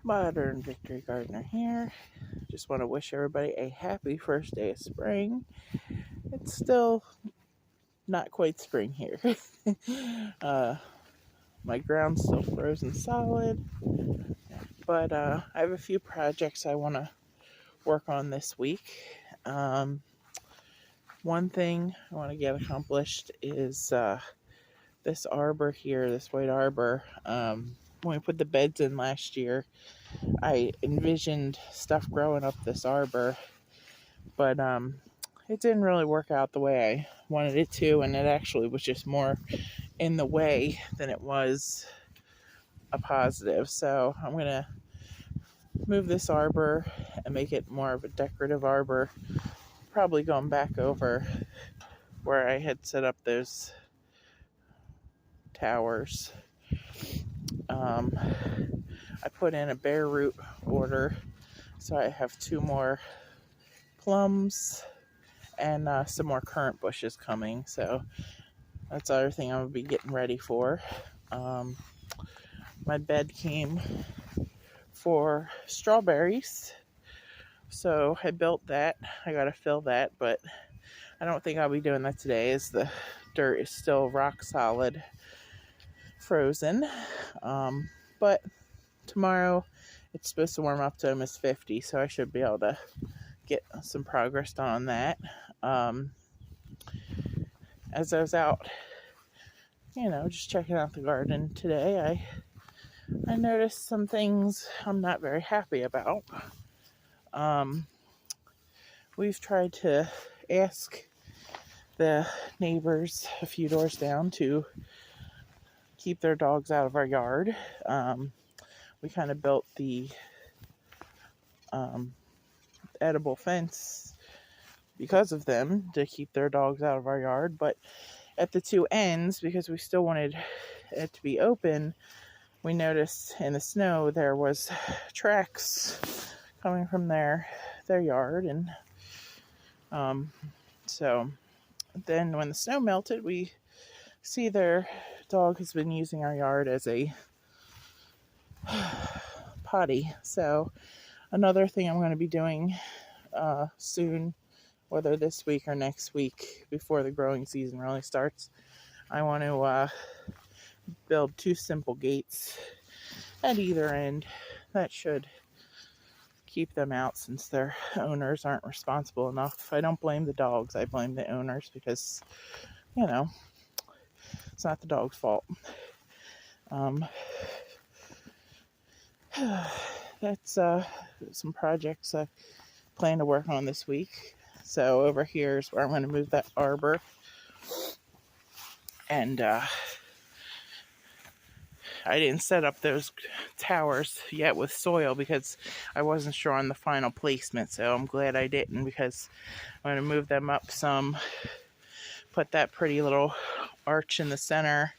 Modern Victory Gardener here. Just want to wish everybody a happy first day of spring. It's still not quite spring here. uh, my ground's still frozen solid, but I have a few projects I want to work on this week. One thing I want to get accomplished is this arbor here, this white arbor. When we put the beds in last year, I envisioned stuff growing up this arbor, but it didn't really work out the way I wanted it to, and it actually was just more in the way than it was a positive. So I'm going to move this arbor and make it more of a decorative arbor, probably going back over where I had set up those towers. I put in a bare root order, so I have 2 more plums and some more currant bushes coming. So that's the other thing I'm going to be getting ready for. My bed came for strawberries, so I built that. I got to fill that, but I don't think I'll be doing that today as the dirt is still rock solid frozen. But tomorrow it's supposed to warm up to almost 50, so I should be able to get some progress done on that. As I was out, just checking out the garden today, I noticed some things I'm not very happy about. We've tried to ask the neighbors a few doors down to keep their dogs out of our yard. We kind of built the edible fence because of them, to keep their dogs out of our yard, but at the 2 ends, because we still wanted it to be open, we noticed in the snow there was tracks coming from their yard, and so then when the snow melted, we see their dog has been using our yard as a potty. So another thing I'm going to be doing soon, whether this week or next week before the growing season really starts, I want to build 2 simple gates at either end. That should keep them out, since their owners aren't responsible enough. I don't blame the dogs, I blame the owners, because it's not the dog's fault. That's some projects I plan to work on this week. So over here is where I'm going to move that arbor, and I didn't set up those towers yet with soil because I wasn't sure on the final placement, so I'm glad I didn't, because I'm going to move them up some, put that pretty little arch in the center.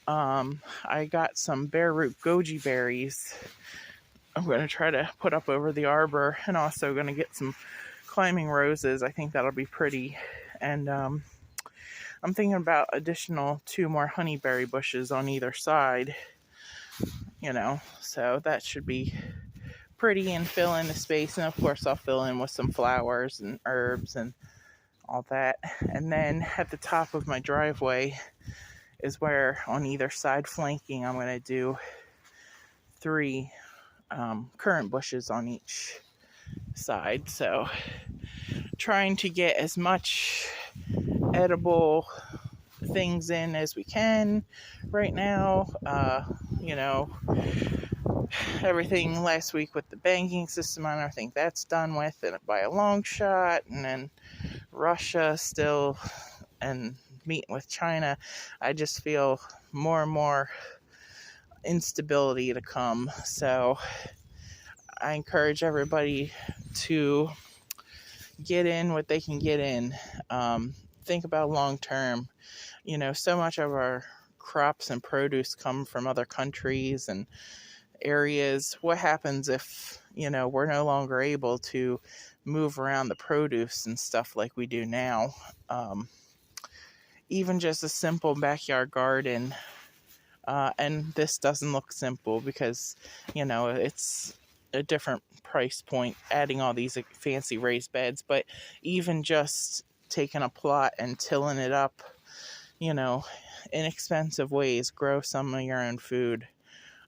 I got some bare root goji berries I'm going to try to put up over the arbor, and also going to get some climbing roses. I think that'll be pretty. And I'm thinking about additional 2 more honeyberry bushes on either side, so that should be pretty and fill in the space. And of course I'll fill in with some flowers and herbs and all that. And then at the top of my driveway is where, on either side flanking, I'm going to do 3 currant bushes on each side. So trying to get as much edible things in as we can right now. Everything last week with the banking system, I don't think that's done with, and by a long shot. And then Russia still, and meeting with China. I just feel more and more instability to come. So I encourage everybody to get in what they can get in. Think about long term. So much of our crops and produce come from other countries and areas. What happens if, we're no longer able to move around the produce and stuff like we do now? Even just a simple backyard garden And this doesn't look simple because, it's a different price point adding all these fancy raised beds. But even just taking a plot and tilling it up, inexpensive ways, grow some of your own food.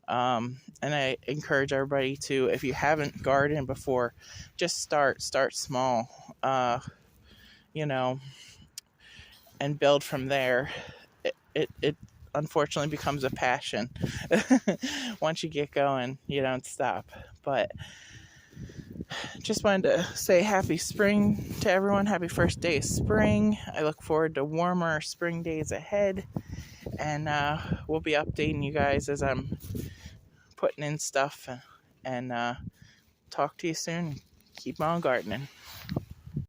And I encourage everybody to, if you haven't gardened before, just start small, you know, and build from there. It unfortunately becomes a passion. Once you get going, you don't stop. But just wanted to say happy spring to everyone. Happy first day of spring. I look forward to warmer spring days ahead. And we'll be updating you guys as I'm putting in stuff. And talk to you soon. Keep on gardening.